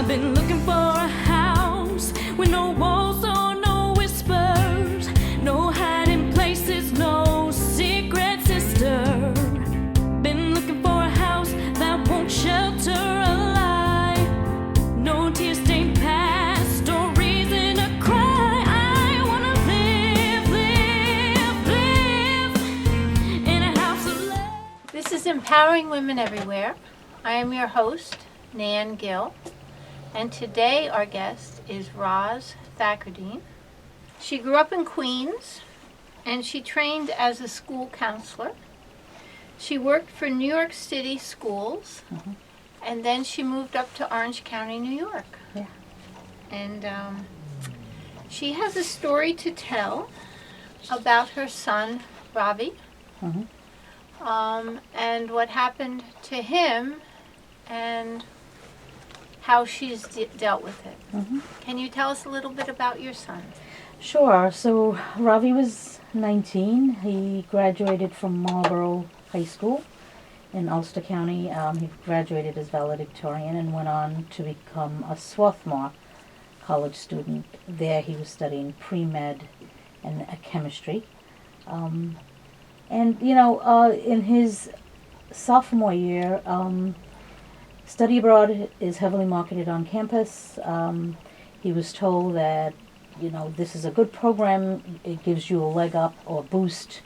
I've been looking for a house with no walls or no whispers, no hiding places, no secret sister. Been looking for a house that won't shelter a lie, no tear-stained past or reason to cry. I wanna live in a house of love. This is Empowering Women Everywhere. I am your host, Nan Gill, and today our guest is Roz Thackurdeeen. She grew up in Queens, and she trained as a school counselor. She worked for New York City schools, and then she moved up to Orange County, New York. Yeah. And she has a story to tell about her son, Ravi, and what happened to him and how she's dealt with it. Can you tell us a little bit about your son? Sure. So Ravi was 19. He graduated from Marlboro High School in Ulster County. He graduated as valedictorian and went on to become a Swarthmore college student. There he was studying pre-med and chemistry. And, you know, in his sophomore year, study abroad is heavily marketed on campus. He was told that, you know, this is a good program. It gives you a leg up or boost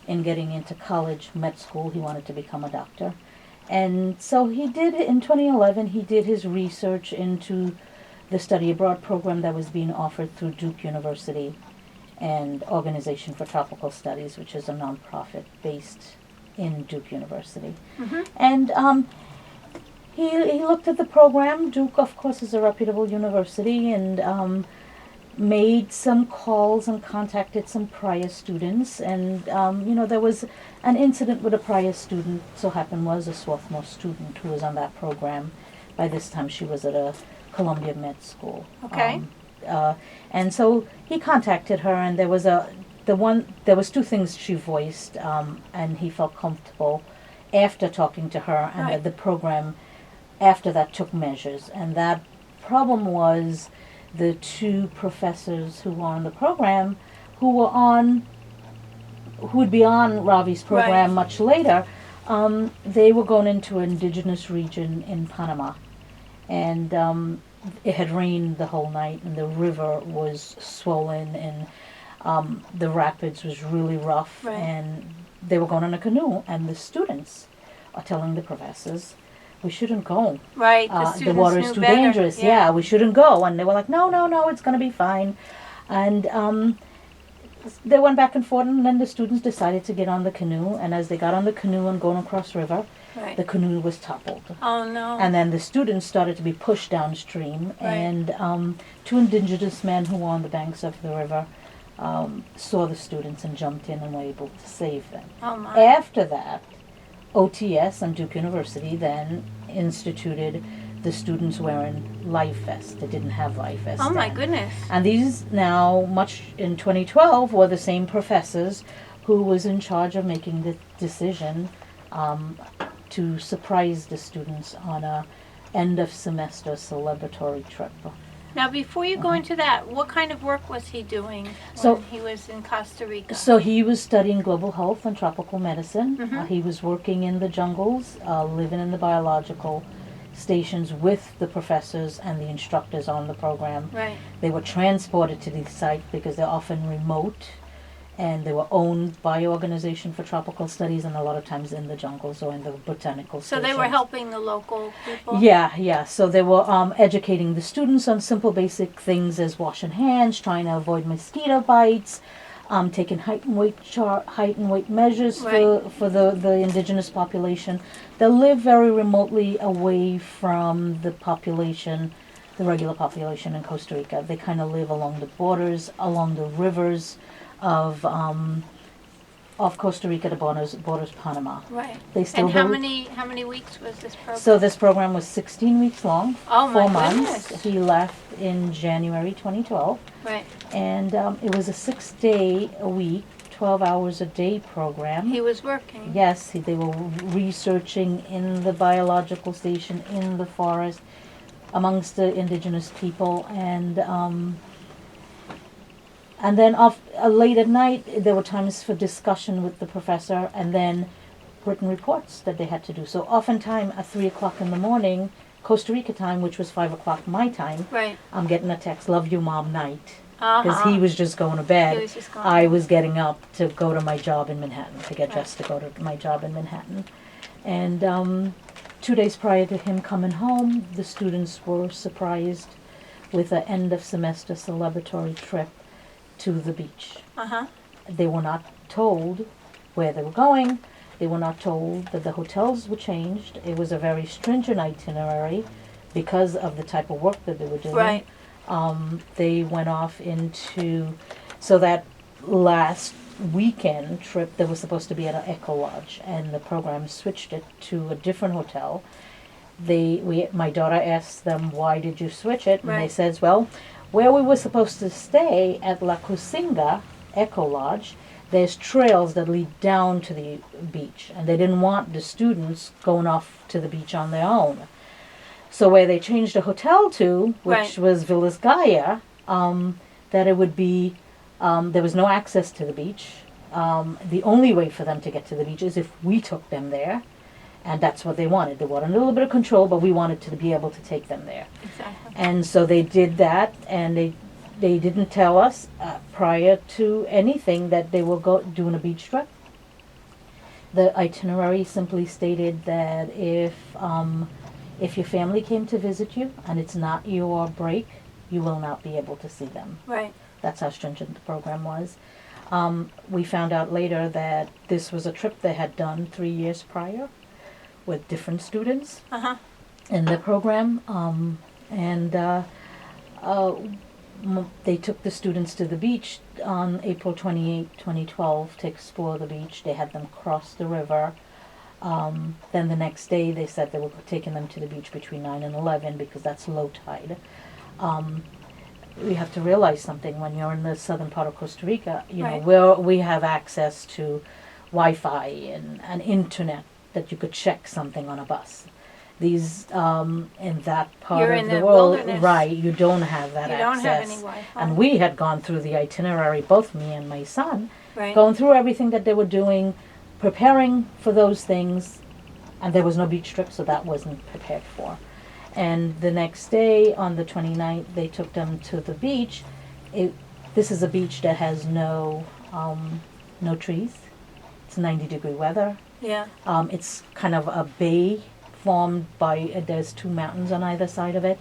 in getting into college, med school. He wanted to become a doctor. And so he did, in 2011, he did his research into the study abroad program that was being offered through Duke University and Organization for Tropical Studies, which is a nonprofit based in Duke University. And he looked at the program. Duke, of course, is a reputable university, and made some calls and contacted some prior students. And, you know, there was an incident with a prior student, so happened was a Swarthmore student who was on that program. By this time, she was at a Columbia Med School. Okay. And so he contacted her, and there was two things she voiced, and he felt comfortable after talking to her, and Right. the program after that took measures. And that problem was the two professors who were on the program, who would be on Ravi's program Right. much later, they were going into an indigenous region in Panama. And it had rained the whole night, and the river was swollen, and the rapids was really rough. Right. And they were going in a canoe, and the students are telling the professors, we shouldn't go. Right, The water is too dangerous. Yeah, we shouldn't go. And they were like, no, it's going to be fine. And they went back and forth, and then the students decided to get on the canoe. And as they got on the canoe and going across river, Right. the canoe was toppled. Oh, no. And then the students started to be pushed downstream, Right. and two indigenous men who were on the banks of the river saw the students and jumped in and were able to save them. Oh, my. After that, OTS and Duke University then instituted the students wearing life vests. They didn't have life vests. Oh, my then. goodness. And these now, much in 2012, were the same professors who was in charge of making the decision to surprise the students on a end of semester celebratory trip. Now, before you go into that, what kind of work was he doing when So- he was in Costa Rica? So he was studying global health and tropical medicine. He was working in the jungles, living in the biological stations with the professors and the instructors on the program. Right. They were transported to these sites because they're often remote, and they were owned by Organization for Tropical Studies, and a lot of times in the jungles or in the botanical So stations. they were helping the local people? Yeah. So they were educating the students on simple basic things as washing hands, trying to avoid mosquito bites, taking height and weight measures for the indigenous population. They live very remotely away from the population, the regular population in Costa Rica. They kind of live along the borders, along the rivers of Costa Rica, the borders Panama. Right. They still And how live- many weeks was this program? So this program was 16 weeks long, Oh, my 4 months. goodness. He left in January 2012, Right. and it was a 6-day-a-week, 12 hours a day program. He was working. Yes, they were researching in the biological station, in the forest, amongst the indigenous people, and then late at night there were times for discussion with the professor, and then written reports that they had to do. So oftentimes at 3 o'clock in the morning, Costa Rica time, which was 5 o'clock my time, Right. I'm getting a text, "Love you, Mom," night. Uh-huh. Because he was just going to bed. He was just going I to- was getting up to go to my job in Manhattan, to get Right. dressed to go to my job in Manhattan. And 2 days prior to him coming home, the students were surprised with an end of semester celebratory trip to the beach. Uh-huh. They were not told where they were going. They were not told that the hotels were changed. It was a very stringent itinerary because of the type of work that they were doing. Right. They went off into, so that last weekend trip that was supposed to be at an Eco Lodge, and the program switched it to a different hotel. My daughter asked them, "Why did you switch it?" And they Right. says, "Well, where we were supposed to stay at La Cusinga Eco Lodge, there's trails that lead down to the beach, and they didn't want the students going off to the beach on their own. So where they changed the hotel to, which Right. was Villas Gaia, that it would be, there was no access to the beach. The only way for them to get to the beach is if we took them there, and that's what they wanted. They wanted a little bit of control, but we wanted to be able to take them there. Exactly. And so they did that, and they didn't tell us prior to anything that they were doing a beach trip. The itinerary simply stated that if your family came to visit you and it's not your break, you will not be able to see them. Right. That's how stringent the program was. We found out later that this was a trip they had done 3 years prior with different students Uh-huh. in the program, they took the students to the beach on April 28, 2012 to explore the beach. They had them cross the river. Then the next day they said they were taking them to the beach between 9 and 11 because that's low tide. We have to realize something. When you're in the southern part of Costa Rica, Right. where we have access to Wi-Fi and internet that you could check something on a bus. These in that part You're of in the the world, wilderness. right? You don't have that You access. don't have any Wi-Fi. And we had gone through the itinerary, both me and my son, Right. going through everything that they were doing, preparing for those things, and there was no beach trip, so that wasn't prepared for. And the next day, on the 29th, they took them to the beach. This is a beach that has no trees. It's 90-degree weather. Yeah. It's kind of a bay formed by, there's 2 mountains on either side of it.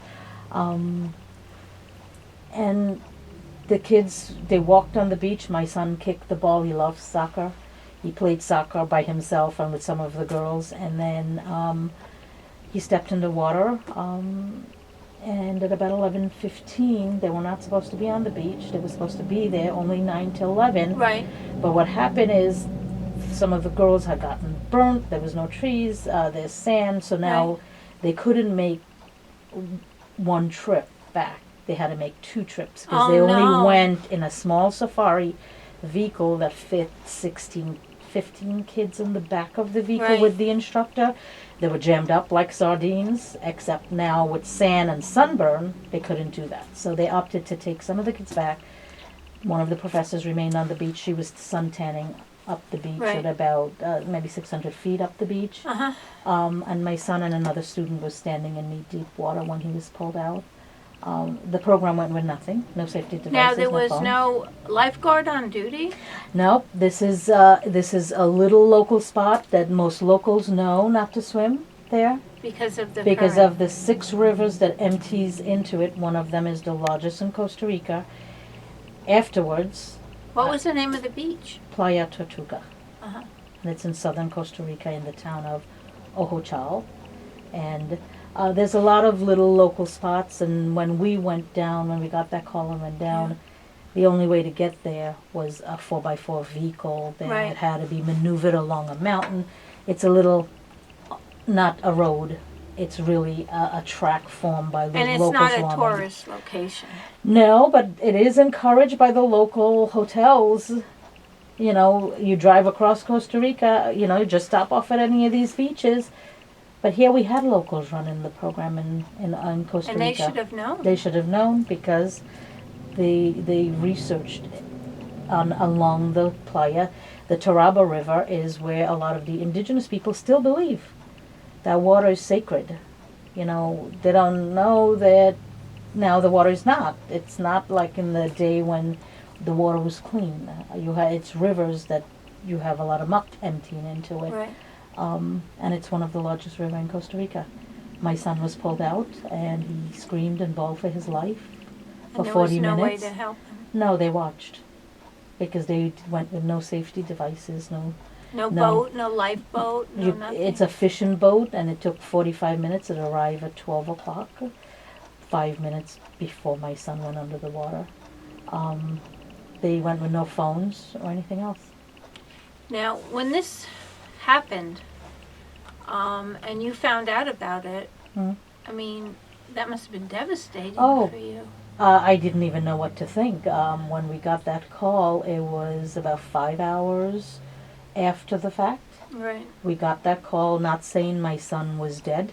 And the kids, they walked on the beach. My son kicked the ball. He loves soccer. He played soccer by himself and with some of the girls. And then he stepped in the water. And at about 11:15, they were not supposed to be on the beach. They were supposed to be there only 9 till 11. Right. But what happened is some of the girls had gotten burnt. There was no trees. There's sand. So now Right. they couldn't make one trip back. They had to make 2 trips because Oh, they only no. went in a small safari vehicle that fit 15 kids in the back of the vehicle Right. with the instructor. They were jammed up like sardines, except now with sand and sunburn, they couldn't do that. So they opted to take some of the kids back. One of the professors remained on the beach. She was suntanning up the beach Right. at about maybe 600 feet up the beach. Uh-huh. And my son and another student was standing in knee-deep water when he was pulled out. The program went with nothing, no safety devices, Now there was phones. no lifeguard on duty? No, this is a little local spot that most locals know not to swim there Because of the because current. of the 6 rivers that empties into it. One of them is the largest in Costa Rica. Afterwards, What was the name of the beach? Playa Tortuga. Uh-huh. And it's in southern Costa Rica in the town of Ojochal. And there's a lot of little local spots, and when we went down, when we got that call and went down, the only way to get there was a 4x4 vehicle that Right. had to be maneuvered along a mountain. It's a little, not a road, it's really a track formed by the And it's locals. not a along it. tourist location. No, but it is encouraged by the local hotels. You drive across Costa Rica, you just stop off at any of these beaches. But here we had locals running the program in Costa Rica. And they should have known. They should have known because they researched along the Playa. The Tortuga River is where a lot of the indigenous people still believe that water is sacred. You know, they don't know that now the water is not. It's not like in the day when the water was clean. It's rivers that you have a lot of muck emptying into it. Right. And it's one of the largest rivers in Costa Rica. My son was pulled out and he screamed and bawled for his life for 40 minutes. And there was no way to help him? No, they watched because they went with no safety devices, No boat, no lifeboat, no nothing? It's a fishing boat and it took 45 minutes. It arrived at 12 o'clock, 5 minutes before my son went under the water. They went with no phones or anything else. Now, when this happened, and you found out about it, I mean, that must have been devastating for you. I didn't even know what to think. When we got that call, it was about 5 hours after the fact. Right. We got that call not saying my son was dead.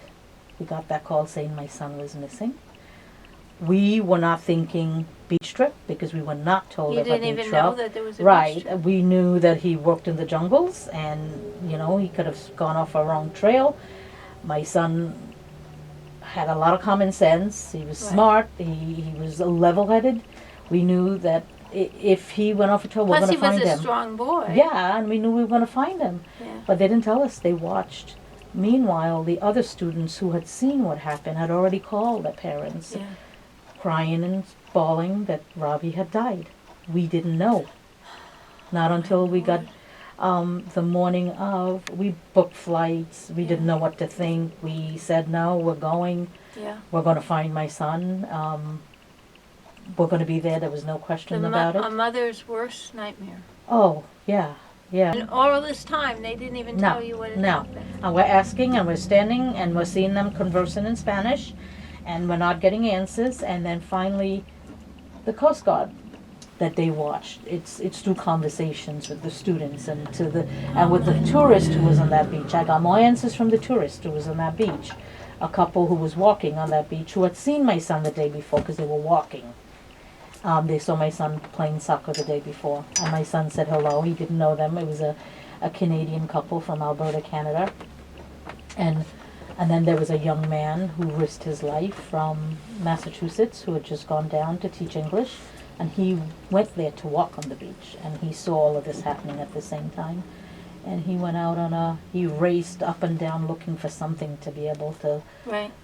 We got that call saying my son was missing. We were not thinking beach trip because we were not told of a beach trip. You didn't even know that there was a beach trip? Right. We knew that he worked in the jungles and, you know, he could have gone off a wrong trail. My son had a lot of common sense. He was smart. He was level-headed. We knew that if he went off a trail, we were going to find him. Plus, he was a strong boy. Yeah, and we knew we were going to find him. Yeah. But they didn't tell us. They watched. Meanwhile, the other students who had seen what happened had already called their parents, crying and bawling that Ravi had died. We didn't know. Not until we got the morning of, we booked flights. We didn't know what to think. We said, no, we're going. Yeah. We're going to find my son. We're going to be there. There was no question about it. A mother's worst nightmare. Oh, yeah. Yeah. And all this time, they didn't even tell you what had happened. And we're asking and we're standing and we're seeing them conversing in Spanish and we're not getting answers. And then finally, the Coast Guard that they watched, it's through conversations with the students and with the tourist who was on that beach. I got more answers from the tourist who was on that beach. A couple who was walking on that beach who had seen my son the day before because they were walking. They saw my son playing soccer the day before, and my son said hello. He didn't know them. It was a Canadian couple from Alberta, Canada. And then there was a young man who risked his life from Massachusetts who had just gone down to teach English, and he went there to walk on the beach, and he saw all of this happening at the same time. And he went out he raced up and down looking for something to be able to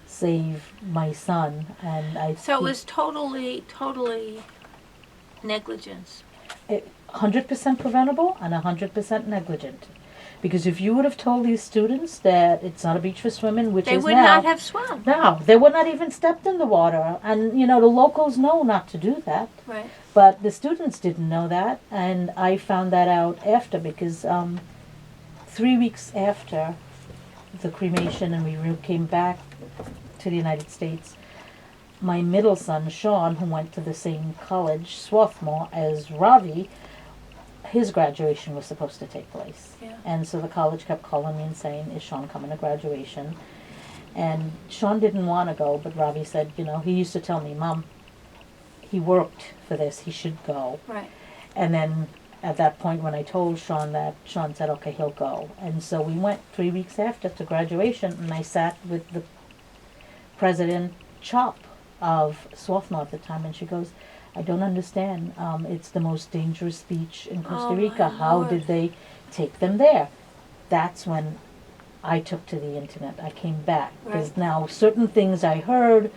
save my son. So it was totally negligence. 100% preventable and 100% negligent. Because if you would have told these students that it's not a beach for swimming, which they would not have swum. No, they would not even stepped in the water. And, you know, the locals know not to do that. Right. But the students didn't know that. And I found that out after because 3 weeks after the cremation and we came back to the United States, my middle son, Sean, who went to the same college, Swarthmore, as Ravi, his graduation was supposed to take place. Yeah. And so the college kept calling me and saying, is Sean coming to graduation? And Sean didn't want to go, but Ravi said, you know, he used to tell me, Mom, he worked for this, he should go. Right. And then at that point when I told Sean that, Sean said, okay, he'll go. And so we went 3 weeks after to graduation, and I sat with the President Chop of Swarthmore at the time, and she goes, I don't understand. It's the most dangerous beach in Costa Rica. How did they take them there? That's when I took to the internet. I came back because now certain things I heard,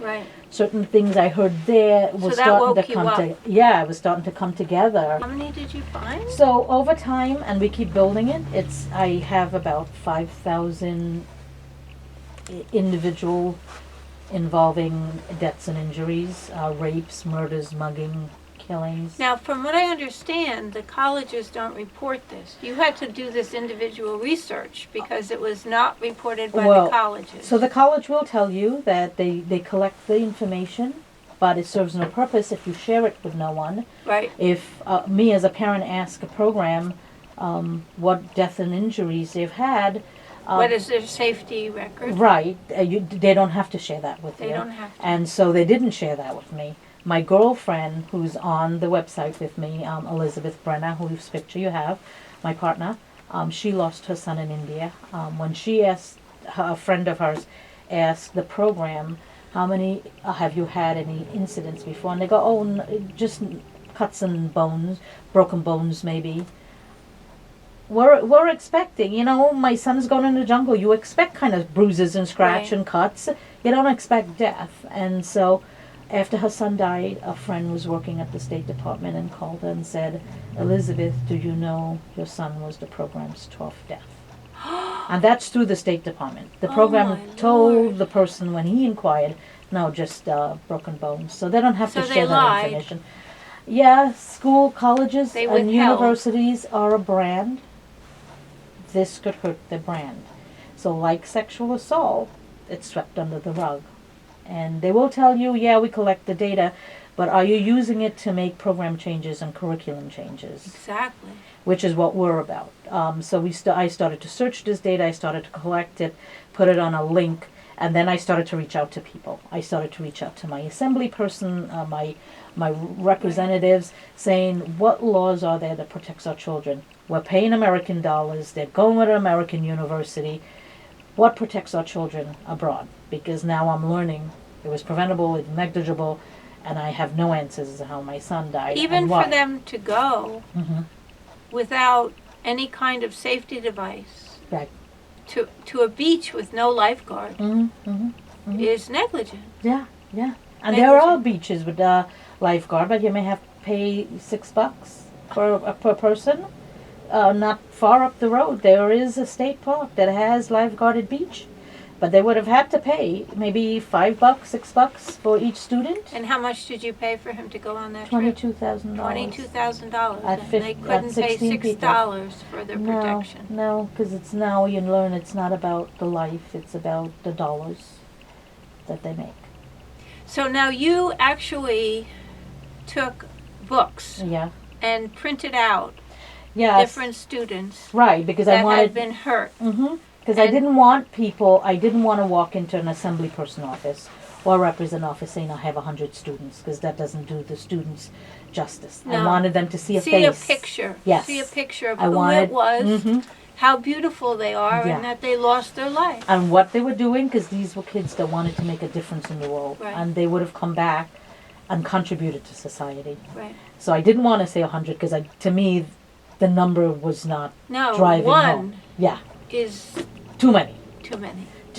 certain things I heard there was starting to come together. Yeah, it was starting to come together. How many did you find? So over time, and we keep building it. I have about 5,000 individual involving deaths and injuries, rapes, murders, mugging, killings. Now, from what I understand, the colleges don't report this. You had to do this individual research because it was not reported by the colleges. So the college will tell you that they collect the information, but it serves no purpose if you share it with no one. Right. If me as a parent ask a program what death and injuries they've had, What is their safety record? Right. They don't have to share that with you. They don't have to. And so they didn't share that with me. My girlfriend, who's on the website with me, Elizabeth Brenner, whose picture you have, my partner, she lost her son in India. When she asked, a friend of hers asked the program, how many have you had any incidents before? And they go, oh, just cuts and bones, broken bones maybe. We're expecting, my son's going in the jungle. You expect kind of bruises and scratch and cuts. You don't expect death. And so after her son died, a friend was working at the State Department and called her and said, Elizabeth, do you know your son was the program's 12th death? And that's through the State Department. The program told the person when he inquired, no, just broken bones. So they don't have to share that information. Yeah, school, colleges, and universities are a brand. This could hurt the brand. So like sexual assault, it's swept under the rug. And they will tell you, yeah, we collect the data, but are you using it to make program changes and curriculum changes? Exactly. Which is what we're about. So I started to search this data, I started to collect it, put it on a link, and then I started to reach out to people. I started to reach out to my assembly person, my representatives, saying, what laws are there that protects our children? We're paying American dollars, they're going to an American university. What protects our children abroad? Because now I'm learning it was preventable, it's negligible, and I have no answers as to how my son died. Even for them to go without any kind of safety device to a beach with no lifeguard is negligent. Yeah. And there are beaches with a lifeguard, but you may have to pay $6 per person. Not far up the road, there is a state park that has lifeguarded beach, but they would have had to pay maybe $5, $6 for each student. And how much did you pay for him to go on that $22,000. $22,000. And they couldn't pay $6 for their protection. No, because it's now you learn it's not about the life; it's about the dollars that they make. So now you actually took books and printed out different students because that I wanted had been hurt. Because I didn't want to walk into an assembly person office or a representative office saying I have 100 students, because that doesn't do the students justice. No. I wanted them to see a face. See a picture. Yes. See a picture of who it was, how beautiful they are, and that they lost their life. And what they were doing, because these were kids that wanted to make a difference in the world. Right. And they would have come back and contributed to society. Right. So I didn't want to say 100, because to me, the number was not driving home. Yeah. Is too many. Too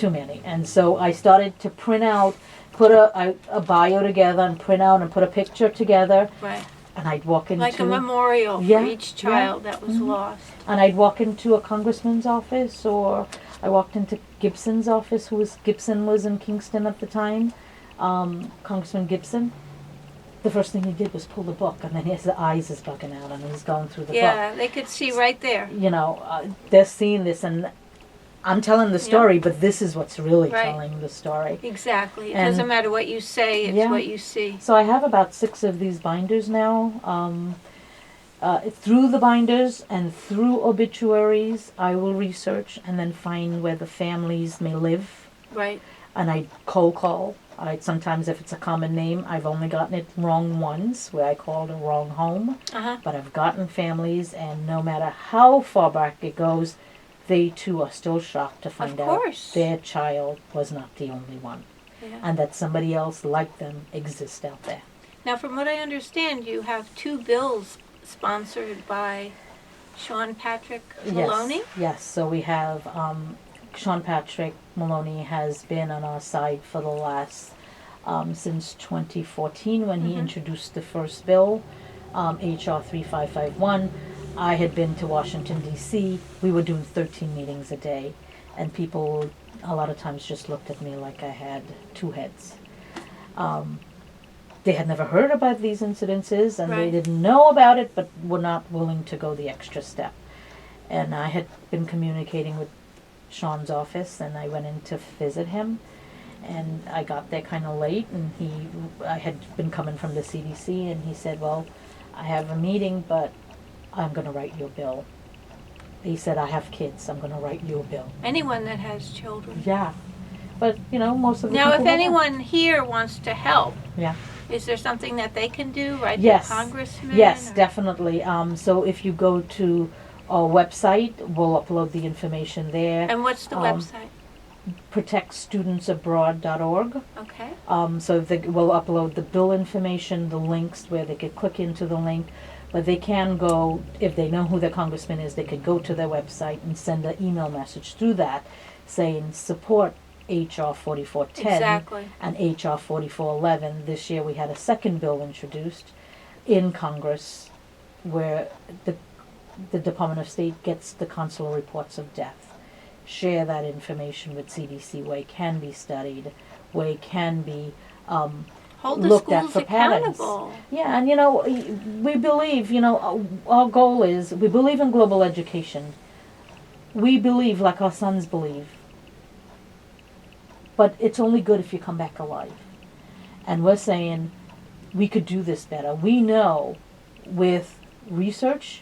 many. And so I started to print out, put a bio together and print out and put a picture together. Right. And I'd walk into... Like a memorial for each child that was lost. And I'd walk into a congressman's office, or I walked into Gibson's office, Gibson was in Kingston at the time, Congressman Gibson. The first thing he did was pull the book, and then his eyes is bugging out, and he's going through the book. Yeah, they could see right there. They're seeing this, and I'm telling the story, but this is what's really telling the story. Exactly. It doesn't matter what you say, it's what you see. So I have about 6 of these binders now. Through the binders and through obituaries, I will research and then find where the families may live. Right. And I cold call. Sometimes if it's a common name, I've only gotten it wrong once, where I called a wrong home. But I've gotten families, and no matter how far back it goes, they too are still shocked to find out their child was not the only one. And that somebody else like them exists out there. Now, from what I understand, you have 2 bills sponsored by Sean Patrick Maloney? Yes. So we have Sean Patrick Maloney has been on our side for the last, since 2014 when he introduced the first bill, HR 3551. I had been to Washington, D.C. We were doing 13 meetings a day, and people a lot of times just looked at me like I had 2 heads. They had never heard about these incidences, and they didn't know about it, but were not willing to go the extra step. And I had been communicating with Sean's office, and I went in to visit him, and I got there kind of late, and I had been coming from the CDC, and he said, well, I have a meeting, but I'm going to write your bill. he said, I have kids, I'm going to write you a bill. Anyone that has children. Yeah. But, most of the Now, people if don't. anyone here wants to help, Yeah. is there something that they can do? Write Yes. to congressman? Yes, or- definitely. So if you go to our website, we'll upload the information there. And what's the website? protectstudentsabroad.org. Okay. So we'll upload the bill information, the links where they could click into the link. But they can go, if they know who their congressman is, they could go to their website and send an email message through that saying support HR 4410 Exactly. and HR 4411. This year we had a second bill introduced in Congress where the Department of State gets the consular reports of death. Share that information with CDC where it can be studied, where it can be Hold the looked at schools for patterns. accountable. Yeah, and we believe, our goal is, we believe in global education. We believe like our sons believe. But it's only good if you come back alive. And we're saying we could do this better. We know with research,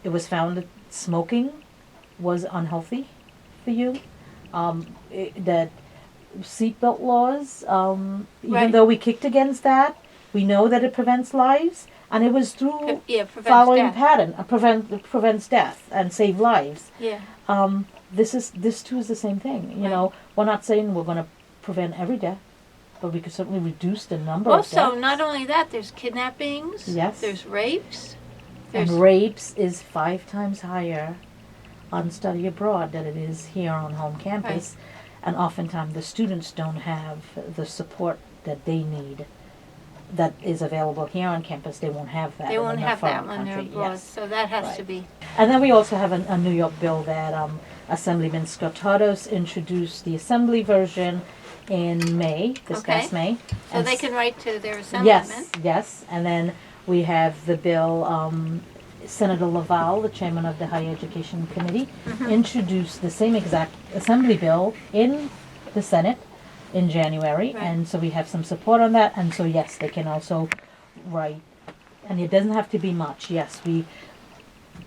it was found that smoking was unhealthy for you. That seatbelt laws, even Right. though we kicked against that, we know that it prevents lives. And it was through Prevents following death. pattern, prevents death and save lives. Yeah. This too is the same thing. Right. We're not saying we're going to prevent every death, but we could certainly reduce the number of Also, deaths. not only that, there's kidnappings. Yes. There's rapes. And There's rapes is 5 times higher on study abroad than it is here on home campus. And oftentimes the students don't have the support that they need that is available here on campus. They won't have that. they in won't their have that foreign when they're country. abroad. Yes. So that has to Right. be. And then we also have a New York bill that Assemblyman Scottados introduced the assembly version in May, this Okay. past May. So And they s- can write to their assemblyman. Yes. And then we have the bill, Senator Laval, the chairman of the Higher Education Committee, Mm-hmm. introduced the same exact assembly bill in the Senate in January. Right. And so we have some support on that. And so, yes, they can also write. And it doesn't have to be much. Yes,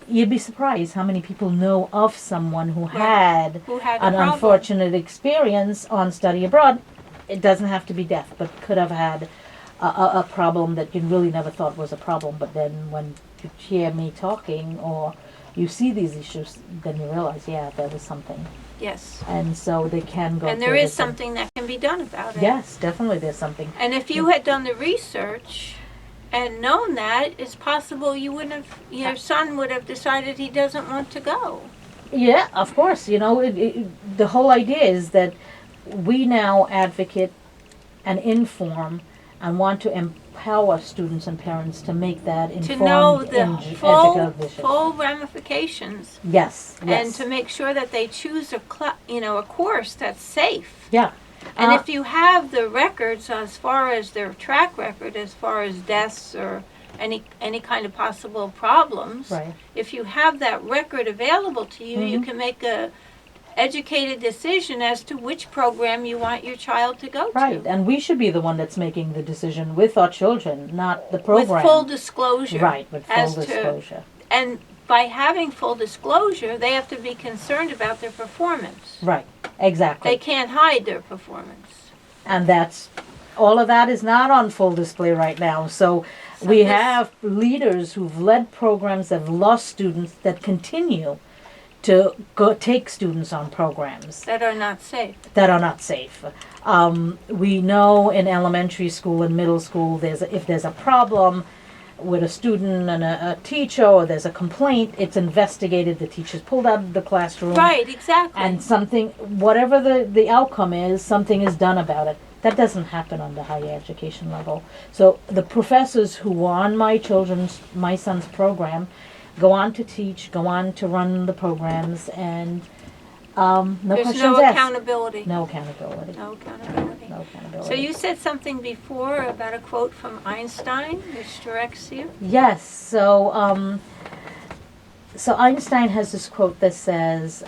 you'd be surprised how many people know of someone who had Who had a an problem. unfortunate experience on study abroad. It doesn't have to be death, but could have had a problem that you really never thought was a problem. But then when you hear me talking or you see these issues, then you realize, yeah, there was something. Yes. And so they can go. And there through is this. something that can be done about it. Yes, definitely there's something. And if you had done the research and known that, it's possible you wouldn't have, your son would have decided he doesn't want to go. Yeah, of course. The whole idea is that we now advocate and inform and want to empower students and parents to make that To know informed the full, educative decision. full ramifications. Yes, And yes. to make sure that they choose a course that's safe. Yeah. And Uh, if you have the records as far as their track record, as far as deaths or any kind of possible problems, Right. if you have that record available to you, you Mhm. can make a educated decision as to which program you want your child to go Right, to. and we should be the one that's making the decision with our children, not the program. With full disclosure. Right, with full as to- disclosure. And by having full disclosure, they have to be concerned about their performance. Right, exactly. They can't hide their performance. And all of that is not on full display right now. So we this- have leaders who've led programs that have lost students that continue to go take students on programs That are not safe. that are not safe. We know in elementary school and middle school, if there's a problem with a student and a teacher, or there's a complaint, it's investigated, the teacher's pulled out of the classroom. Right, exactly. And whatever the outcome is, something is done about it. That doesn't happen on the higher education level. So the professors who are on my son's program, go on to teach, go on to run the programs, and no There's questions no asked. accountability. No accountability. No accountability. No accountability. So you said something before about a quote from Einstein, which directs you. Yes. So Einstein has this quote that says,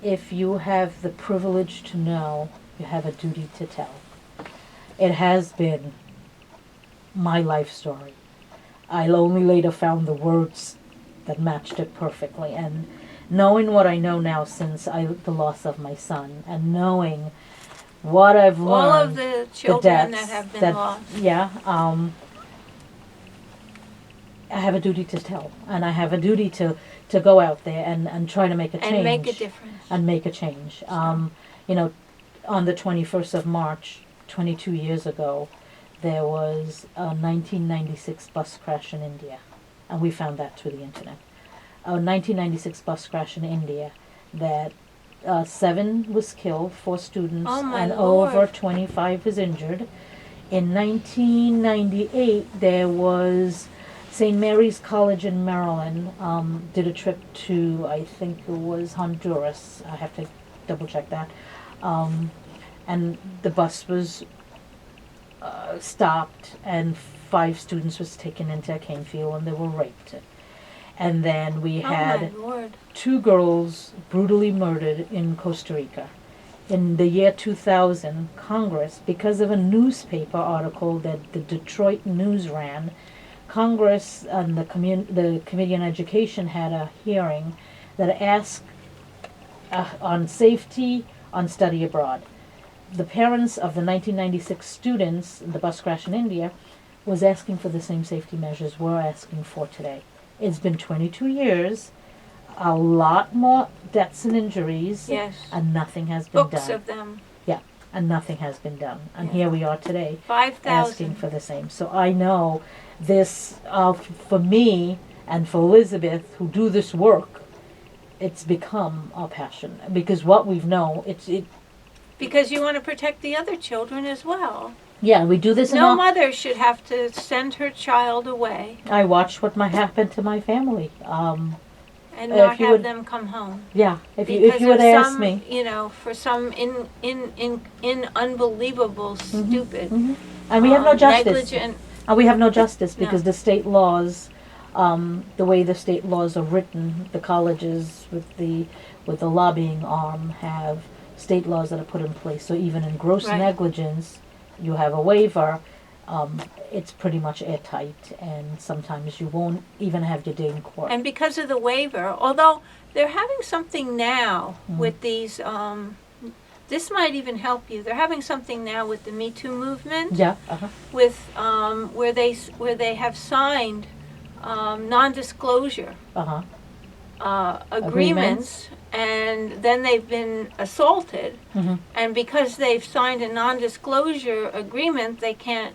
"If you have the privilege to know, you have a duty to tell." It has been my life story. I only later found the words that matched it perfectly, and knowing what I know now since the loss of my son, and knowing what I've learned, All of the children that deaths have been lost. Yeah, I have a duty to tell, and I have a duty to go out there and try to make a change. And make a difference. And make a change. You know, on the 21st of March, 22 years ago, there was a 1996 bus crash in India, and we found that through the internet. A 1996 bus crash in India that 7 was killed, 4 students, Oh, my and Lord. over 25 was injured. In 1998, there was St. Mary's College in Maryland did a trip to, I think it was Honduras. I have to double check that. And the bus was stopped, and 5 students was taken into a cane field, and they were raped. And then we had Oh, my Lord. 2 girls brutally murdered in Costa Rica. In the year 2000, Congress, because of a newspaper article that the Detroit News ran, Congress and the Committee on Education had a hearing that asked on safety on study abroad. The parents of the 1996 students, the bus crash in India, was asking for the same safety measures we're asking for today. It's been 22 years, a lot more deaths and injuries, Yes. and nothing has been Books done. of them. Yeah, and nothing has been done. And Yeah. here we are today, 5,000. asking for the same. So I know this, for me and for Elizabeth, who do this work, it's become our passion. Because what we've known, Because you want to protect the other children as well. yeah, we do this in No our, mother should have to send her child away I watched what might happen to my family. and If not you have would- them come home. Yeah, if you Because would of ask some, me. you know, for some in unbelievable, stupid, And we have no justice. negligent. And we have no justice No. because the state laws, the way the state laws are written, the colleges with the lobbying arm have state laws that are put in place. So even in gross Right. negligence, you have a waiver. It's pretty much airtight, and sometimes you won't even have your day in court. And because of the waiver, although they're having something now with these, this might even help you. They're having something now with the Me Too movement, Yeah. with where they have signed non-disclosure agreements, and then they've been assaulted, and because they've signed a non-disclosure agreement, they can't,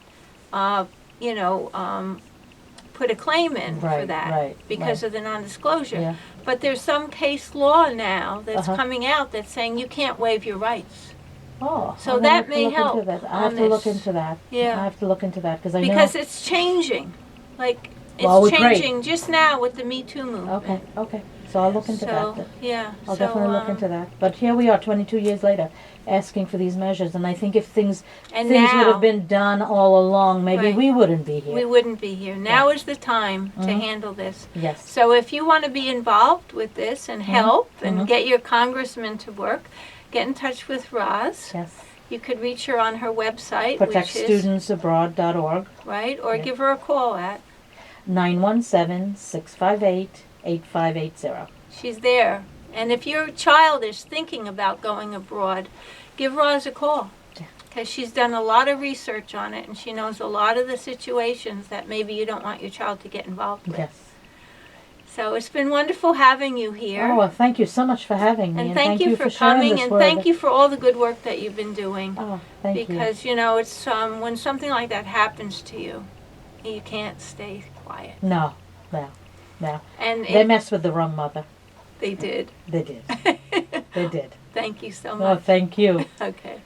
put a claim in for Right, that right, because right. of the non-disclosure. Yeah. But there's some case law now that's coming out that's saying you can't waive your rights. Oh, So I'm gonna that have to may look help into that. I on have to look this. into that. Yeah. I have to look into that because I Because know. it's changing. Like, it's Well, great. changing just now with the Me Too movement. Okay. So I'll look into that. Then. Yeah. I'll so, definitely look into that. But here we are, 22 years later, asking for these measures. And I think if things And would now- have been done all along, maybe Right. we wouldn't be here. We wouldn't be here. Now is the time to handle this. Yes. So if you want to be involved with this and help and get your congressman to work, get in touch with Roz. Yes. You could reach her on her website, which is, ProtectStudentsAbroad.org, right? Or Yeah. give her a call at. 917-658-8580. She's there. And if your child is thinking about going abroad, give Roz a call. Yeah. Because she's done a lot of research on it and she knows a lot of the situations that maybe you don't want your child to get involved with. Yes. So it's been wonderful having you here. Oh, well, thank you so much for having me. and thank you for sharing coming, this and word. thank you for all the good work that you've been doing. Oh, thank you. Because, it's when something like that happens to you, you can't stay quiet. No. And They messed with the wrong mother. they did. They did. They did. Thank you so Oh, much. thank you. Okay.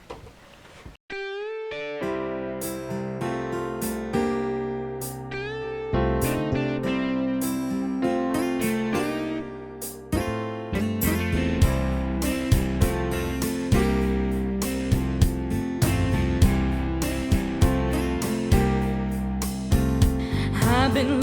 I've been